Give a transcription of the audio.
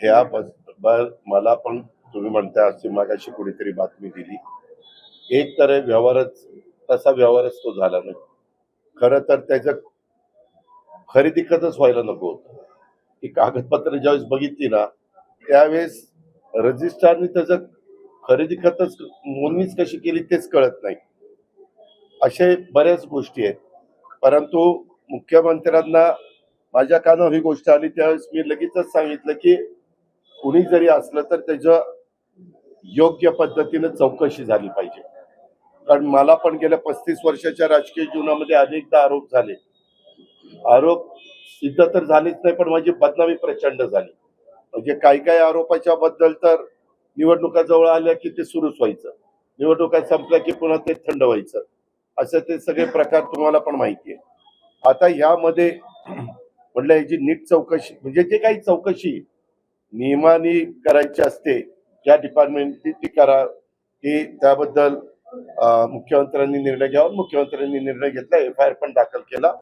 ह्याबद्दल मला पण तुम्ही म्हणता अशी मागाशी कुणीतरी बातमी दिली. एक तर तसा व्यवहारच तो झाला नाही. खरं तर त्याचं खरेदी खतच व्हायला नको होतं. ही कागदपत्र ज्यावेळेस बघितली ना, त्यावेळेस रजिस्ट्रारने त्याचं खरेदी खतच नोंदणीच कशी केली तेच कळत नाही. अशा बऱ्याच गोष्टी आहेत. परंतु मुख्यमंत्र्यांना माझ्या कानावर ही गोष्ट आली त्यावेळेस मी लगेचच सांगितलं, की कुणी जरी असलं तर त्याचं योग्य पद्धतीनं चौकशी झाली पाहिजे. कारण मला पण गेल्या 35 वर्षाच्या राजकीय जीवनामध्ये अनेकदा आरोप झाले. आरोप सिद्ध तर झालेच नाही, पण माझी बदनामी प्रचंड झाली. म्हणजे काही आरोपाच्या बद्दल तर निवडणुका जवळ आल्या की ते सुरूच व्हायचं. निवडणुका संपल्या की पुन्हा ते थंड व्हायचं. असे ते सगळे प्रकार तुम्हाला पण माहिती आहे. आता ह्यामध्ये म्हटलं याची नीट चौकशी म्हणजे जे काही चौकशी नियमाने करायची असते, ज्या डिपार्टमेंटची ती करा. ती त्याबद्दल मुख्यमंत्र्यांनी निर्णय घ्यावा. मुख्यमंत्र्यांनी निर्णय घेतला, एफ-आय-आर पण दाखल केला.